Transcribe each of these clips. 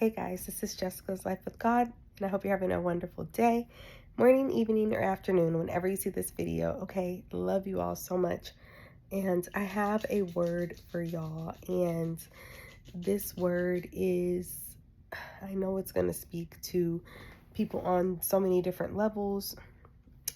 Hey guys, this is Jessica's Life with God, and I hope you're having a wonderful day, morning, evening, or afternoon, whenever you see this video. Okay, love you all so much. And I have a word for y'all, and this word is, I know it's going to speak to people on so many different levels.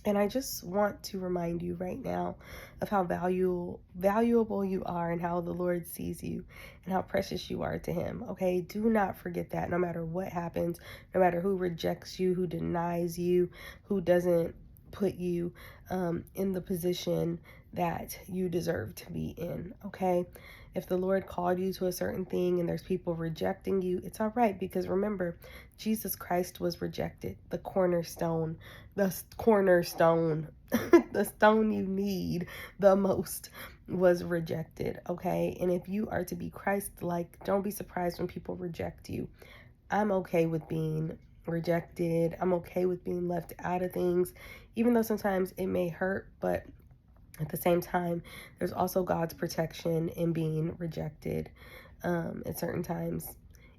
And I just want to remind you right now of how valuable you are and how the Lord sees you and how precious you are to him. Okay, do not forget that no matter what happens, no matter who rejects you, who denies you, who doesn't put you in the position that you deserve to be in. Okay, if the Lord called you to a certain thing and there's people rejecting you, it's all right, because remember, Jesus Christ was rejected, the cornerstone, the stone you need the most was rejected. Okay, and if you are to be Christ-like, don't be surprised when people reject you. I'm okay with being rejected. I'm okay with being left out of things, even though sometimes it may hurt, but at the same time, there's also God's protection in being rejected at certain times.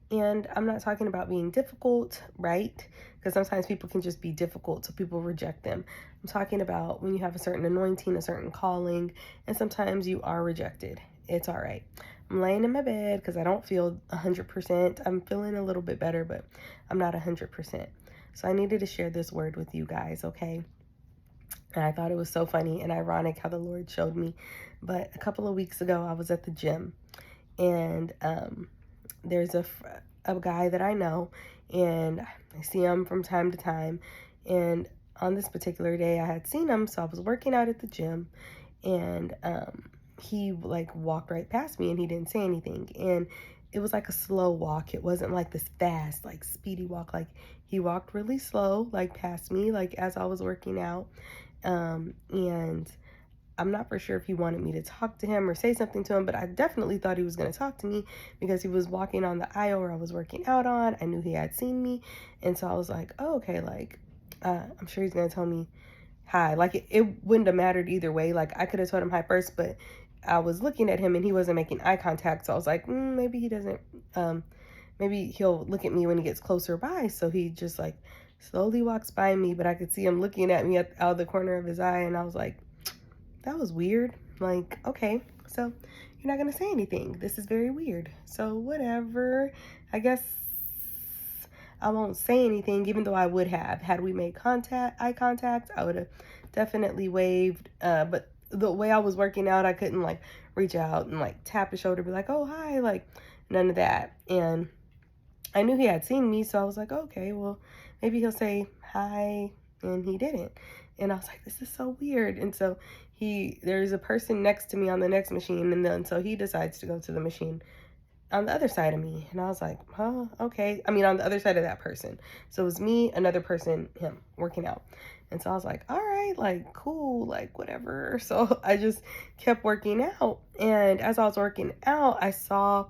And I'm not talking about being difficult, right? Because sometimes people can just be difficult, so people reject them. I'm talking about when you have a certain anointing, a certain calling, and sometimes you are rejected. It's all right. I'm laying in my bed because I don't feel 100%. I'm feeling a little bit better, but I'm not 100%. So I needed to share this word with you guys, okay? And I thought it was so funny and ironic how the Lord showed me. But a couple of weeks ago, I was at the gym, and there's a guy that I know, and I see him from time to time. And on this particular day, I had seen him, so I was working out at the gym, and he like walked right past me, and he didn't say anything. And it was like a slow walk. It wasn't like this fast, like speedy walk. Like he walked really slow, like past me, like as I was working out. And I'm not for sure if he wanted me to talk to him or say something to him, but I definitely thought he was going to talk to me because he was walking on the aisle where I was working out on. I knew he had seen me. And so I was like, oh, okay, like, I'm sure he's going to tell me hi. Like, it wouldn't have mattered either way. Like, I could have told him hi first, but I was looking at him and he wasn't making eye contact. So I was like, maybe he doesn't, maybe he'll look at me when he gets closer by. So he just like slowly walks by me, but I could see him looking at me out of the corner of his eye. And I was like, that was weird. Like, okay, so you're not gonna say anything. This is very weird. So whatever. I guess I won't say anything, even though I would have. Had we made eye contact, I would have definitely waved. But the way I was working out, I couldn't like reach out and like tap his shoulder, be like, oh, hi, like none of that. And I knew he had seen me, so I was like, okay, well, maybe he'll say hi, and he didn't. And I was like, this is so weird. And so there's a person next to me on the next machine, and then so he decides to go to the machine on the other side of me. And I was like, oh, okay. I mean, on the other side of that person. So it was me, another person, him, working out. And so I was like, all right, like, cool, like, whatever. So I just kept working out. And as I was working out, I saw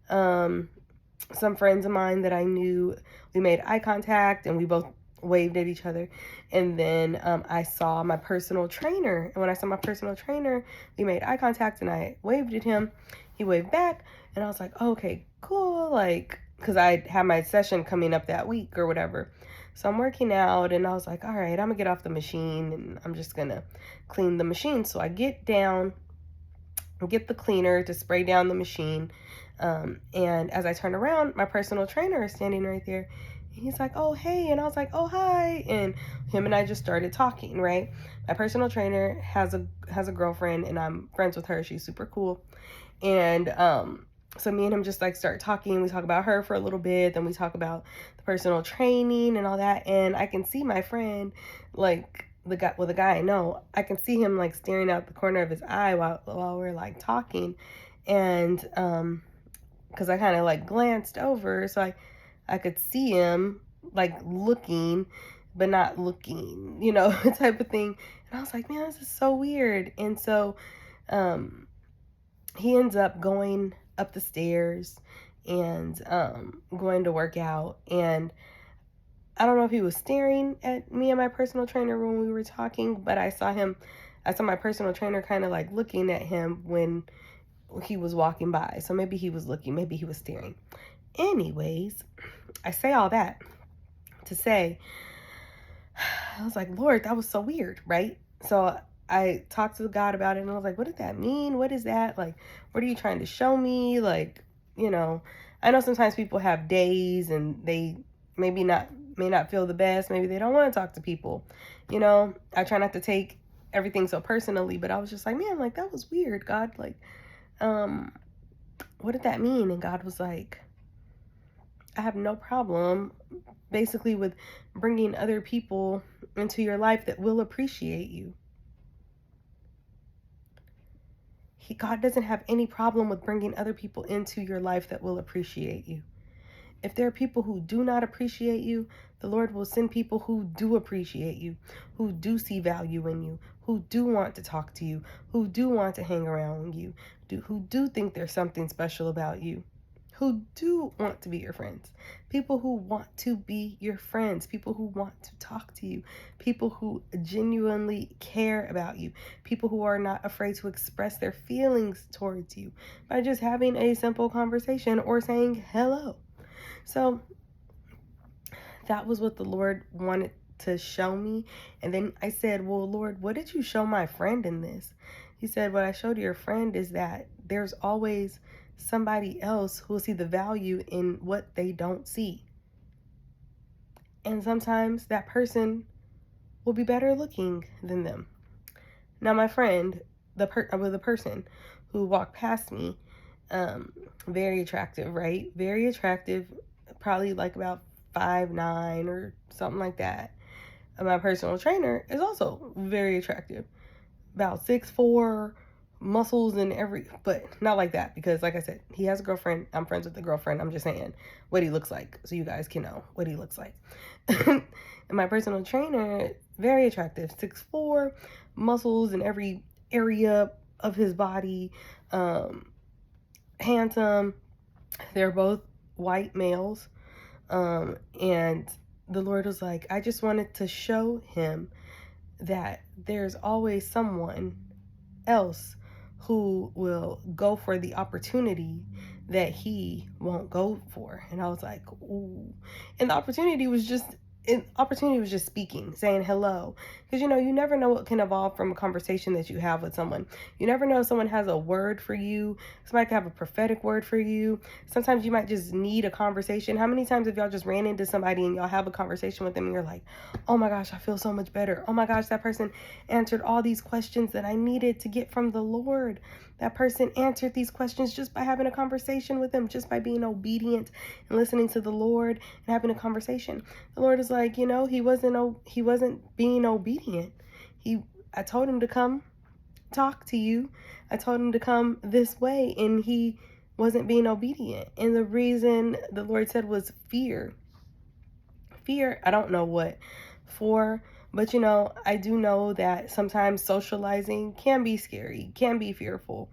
some friends of mine that I knew. We made eye contact and we both waved at each other. And then I saw my personal trainer. And when I saw my personal trainer, we made eye contact and I waved at him. He waved back. And I was like, oh, okay, cool. Like, because I had my session coming up that week or whatever. So I'm working out and I was like, all right, I'm going to get off the machine and I'm just going to clean the machine. So I get down, get the cleaner to spray down the machine. And as I turn around, my personal trainer is standing right there. And he's like, oh, hey. And I was like, oh, hi. And him and I just started talking, right? My personal trainer has a girlfriend and I'm friends with her. She's super cool. And so me and him just like start talking. We talk about her for a little bit. Then we talk about the personal training and all that. And I can see my friend, like the guy I know, I can see him like staring out the corner of his eye while we're like talking. And because I kind of like glanced over, so I could see him like looking, but not looking, you know, type of thing. And I was like, man, this is so weird. And so he ends up going up the stairs and going to work out. And I don't know if he was staring at me and my personal trainer when we were talking, but I saw my personal trainer kind of like looking at him when he was walking by. So maybe he was looking, maybe he was staring. Anyways, I say all that to say, I was like, Lord, that was so weird, right? So I talked to God about it, and I was like, what did that mean? What is that? Like, what are you trying to show me? Like, you know, I know sometimes people have days and they may not feel the best. Maybe they don't want to talk to people. You know, I try not to take everything so personally, but I was just like, man, like, that was weird, God. Like, what did that mean? And God was like, I have no problem basically with bringing other people into your life that will appreciate you. God doesn't have any problem with bringing other people into your life that will appreciate you. If there are people who do not appreciate you, the Lord will send people who do appreciate you, who do see value in you, who do want to talk to you, who do want to hang around you, who do think there's something special about you, who do want to be your friends, people who want to be your friends, people who want to talk to you, people who genuinely care about you, people who are not afraid to express their feelings towards you by just having a simple conversation or saying hello. So that was what the Lord wanted to show me. And then I said, well, Lord, what did you show my friend in this? He said, what I showed your friend is that there's always somebody else who will see the value in what they don't see. And sometimes that person will be better looking than them. Now, my friend, the person who walked past me, very attractive, right? Very attractive, probably like about 5'9" or something like that. And my personal trainer is also very attractive, about 6'4", muscles and but not like that, because like I said, he has a girlfriend. I'm friends with the girlfriend. I'm just saying what he looks like so you guys can know what he looks like. And my personal trainer, very attractive, 6'4", muscles in every area of his body, handsome. They're both white males. And the Lord was like, I just wanted to show him that there's always someone else who will go for the opportunity that he won't go for. And I was like, ooh. And the opportunity was just speaking, saying hello. Because, you know, you never know what can evolve from a conversation that you have with someone. You never know if someone has a word for you. Somebody could have a prophetic word for you. Sometimes you might just need a conversation. How many times have y'all just ran into somebody and y'all have a conversation with them and you're like, oh my gosh, I feel so much better. Oh my gosh, that person answered all these questions that I needed to get from the Lord. That person answered these questions just by having a conversation with them, just by being obedient and listening to the Lord and having a conversation. The Lord is like, you know, he wasn't being obedient. I told him to come talk to you. I told him to come this way, and he wasn't being obedient. And the reason the Lord said was fear. Fear, I don't know what for, but you know, I do know that sometimes socializing can be scary, can be fearful.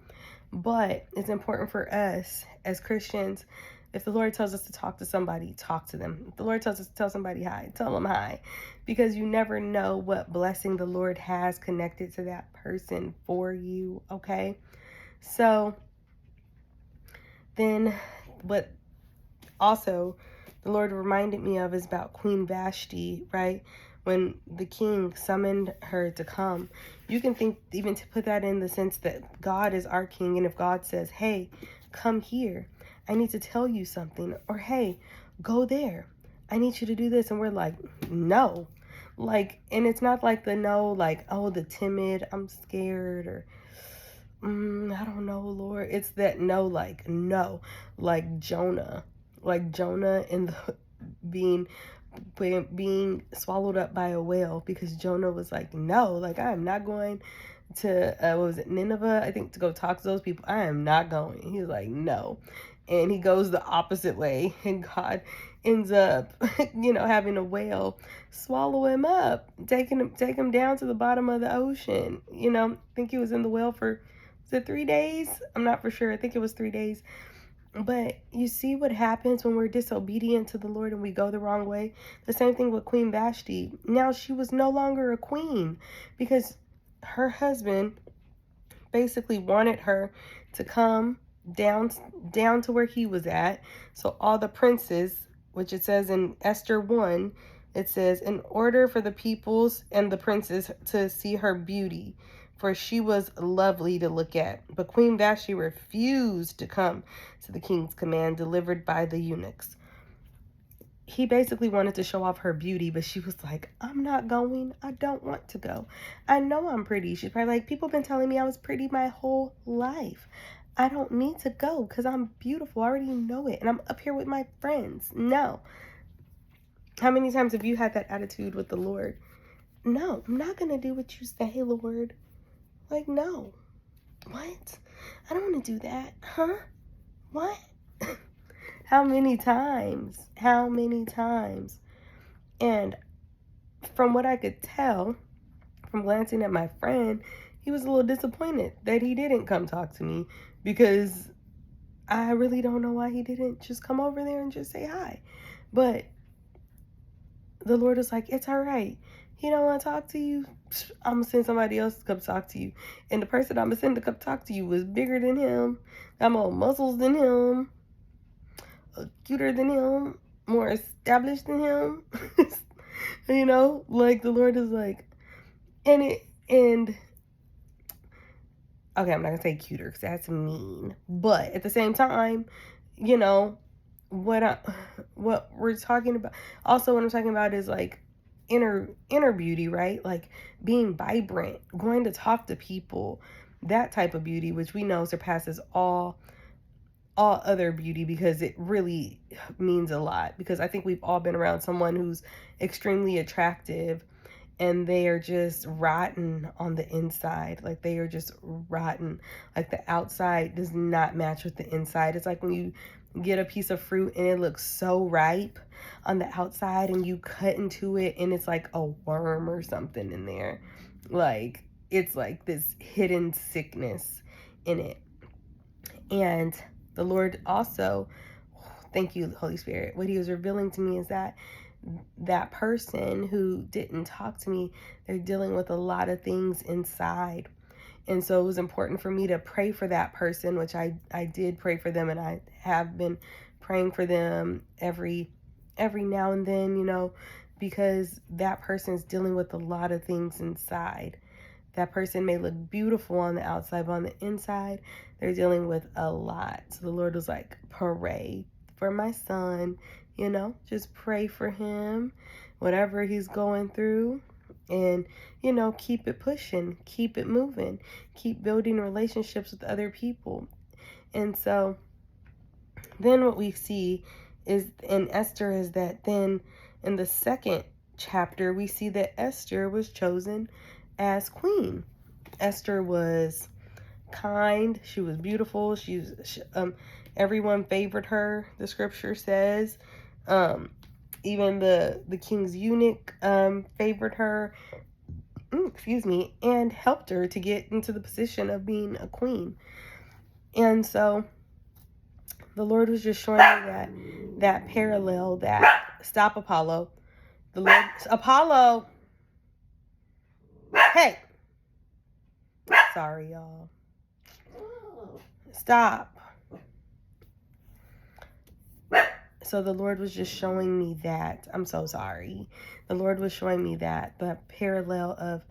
But it's important for us as Christians, if the Lord tells us to talk to somebody, talk to them. If the Lord tells us to tell somebody hi, tell them hi. Because you never know what blessing the Lord has connected to that person for you, okay? So then what also the Lord reminded me of is about Queen Vashti, right? When the king summoned her to come. You can think, even to put that in the sense that God is our king, and if God says, hey, come here, I need to tell you something, or hey, go there, I need you to do this, and we're like, no. Like, and it's not like the no, like, oh, the timid, I'm scared, or I don't know, Lord. It's that no, like, no, like Jonah in the being swallowed up by a whale, because Jonah was like, no, like, I am not going to what was it, Nineveh, I think, to go talk to those people. I am not going. He's like, no. And he goes the opposite way, and God ends up you know, having a whale swallow him up, take him down to the bottom of the ocean. You know, I think he was in the whale for, was it 3 days? I'm not for sure. I think it was 3 days. But you see what happens when we're disobedient to the Lord and we go the wrong way? The same thing with Queen Vashti. Now she was no longer a queen because her husband basically wanted her to come down to where he was at. So all the princes, which it says in Esther 1, it says, in order for the peoples and the princes to see her beauty, for she was lovely to look at. But Queen Vashti refused to come to the king's command delivered by the eunuchs. He basically wanted to show off her beauty, but she was like, I'm not going. I don't want to go. I know I'm pretty. She's probably like, people have been telling me I was pretty my whole life. I don't need to go because I'm beautiful. I already know it. And I'm up here with my friends. No. How many times have you had that attitude with the Lord? No, I'm not going to do what you say, Lord. Like, no. What? I don't want to do that. Huh? What? How many times? How many times? And from what I could tell, from glancing at my friend, he was a little disappointed that he didn't come talk to me, because I really don't know why he didn't just come over there and just say hi. But the Lord was like, it's all right. He don't want to talk to you. I'm going to send somebody else to come talk to you. And the person I'm going to send to come talk to you was bigger than him, got more muscles than him, cuter than him, more established than him. You know, like the Lord is like, and okay, I'm not gonna say cuter because that's mean, but at the same time, you know, what we're talking about, also what I'm talking about is like inner beauty, right? Like being vibrant, going to talk to people, that type of beauty, which we know surpasses all other beauty, because it really means a lot. Because I think we've all been around someone who's extremely attractive and they are just rotten on the inside. Like they are just rotten. Like the outside does not match with the inside. It's like when you get a piece of fruit and it looks so ripe on the outside and you cut into it and it's like a worm or something in there. Like it's like this hidden sickness in it. And the Lord also, thank you, Holy Spirit, what he was revealing to me is that that person who didn't talk to me, they're dealing with a lot of things inside. And so it was important for me to pray for that person, which I did pray for them, and I have been praying for them every now and then, you know, because that person is dealing with a lot of things inside. That person may look beautiful on the outside, but on the inside, they're dealing with a lot. So the Lord was like, pray for my son, you know, just pray for him, whatever he's going through. And, you know, keep it pushing, keep it moving, keep building relationships with other people. And so then what we see is in Esther is that then in the second chapter, we see that Esther was chosen as queen. Esther was kind. She was beautiful. Everyone favored her, the scripture says. Even the king's eunuch favored her, and helped her to get into the position of being a queen. And so the Lord was just showing me that parallel, that stop, Apollo. The Lord, Apollo. Hey. Sorry, y'all. Stop. So the Lord was just showing me that. I'm so sorry. The Lord was showing me that, the parallel of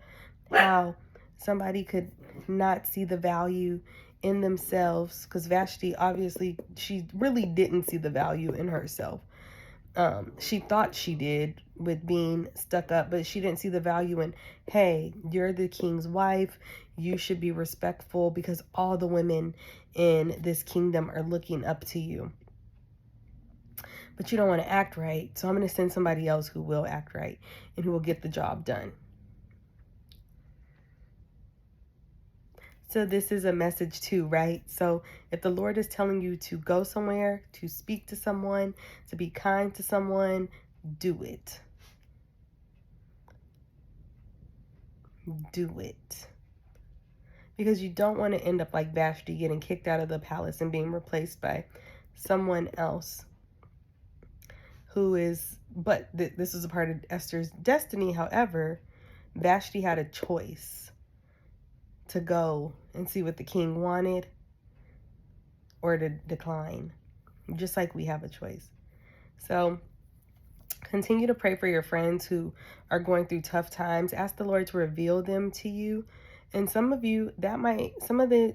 how somebody could not see the value in themselves. Because Vashti, obviously, she really didn't see the value in herself. She thought she did with being stuck up, but she didn't see the value in, hey, you're the king's wife. You should be respectful because all the women in this kingdom are looking up to you. But you don't want to act right. So I'm going to send somebody else who will act right and who will get the job done. So this is a message too, right? So if the Lord is telling you to go somewhere, to speak to someone, to be kind to someone, do it. Do it. Because you don't want to end up like Vashti, getting kicked out of the palace and being replaced by someone else who is, but this was a part of Esther's destiny. However, Vashti had a choice to go and see what the king wanted, or to decline, just like we have a choice. So continue to pray for your friends who are going through tough times. Ask the Lord to reveal them to you. And some of you,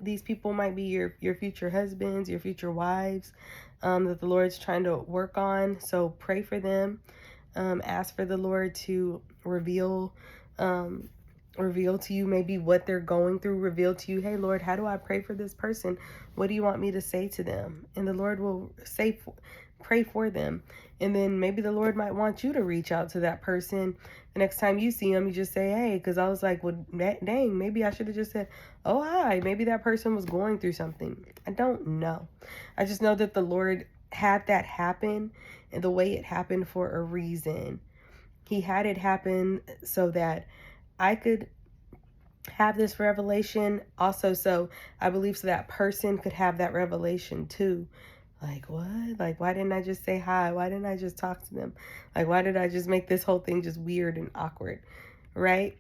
these people might be your future husbands, your future wives, that the Lord's trying to work on. So pray for them. Ask for the Lord to reveal to you maybe what they're going through. Reveal to you, hey Lord, how do I pray for this person? What do you want me to say to them? And the Lord will pray for them. And then maybe the Lord might want you to reach out to that person the next time you see them. You just say, hey, because I was like, well, dang, maybe I should have just said, oh, hi, maybe that person was going through something. I don't know. I just know that the Lord had that happen, and the way it happened for a reason. He had it happen so that I could have this revelation, also so I believe so that person could have that revelation too. Like, what? Like, why didn't I just say hi? Why didn't I just talk to them? Like, why did I just make this whole thing just weird and awkward, right?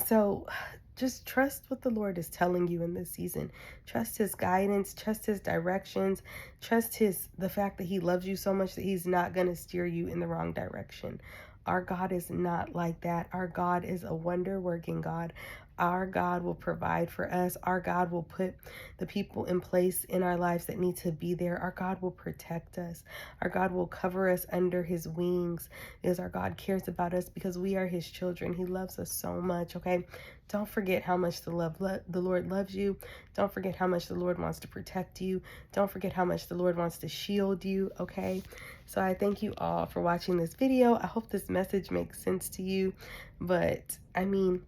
So just trust what the Lord is telling you in this season. Trust his guidance, trust his directions, trust the fact that he loves you so much that he's not going to steer you in the wrong direction. Our God is not like that. Our God is a wonder-working God. Our God will provide for us. Our God will put the people in place in our lives that need to be there. Our God will protect us. Our God will cover us under his wings because our God cares about us because we are his children. He loves us so much, okay? Don't forget how much the Lord loves you. Don't forget how much the Lord wants to protect you. Don't forget how much the Lord wants to shield you, okay? So I thank you all for watching this video. I hope this message makes sense to you. But, I mean,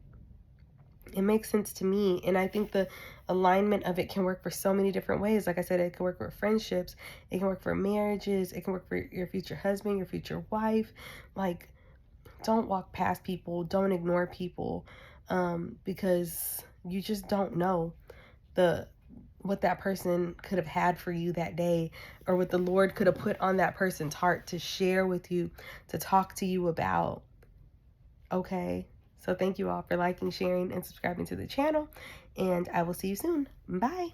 it makes sense to me, and I think the alignment of it can work for so many different ways. Like I said, it can work for friendships, it can work for marriages, it can work for your future husband, your future wife. Like, don't walk past people, don't ignore people, because you just don't know what that person could have had for you that day, or what the Lord could have put on that person's heart to share with you, to talk to you about. Okay, so thank you all for liking, sharing, and subscribing to the channel, and I will see you soon. Bye.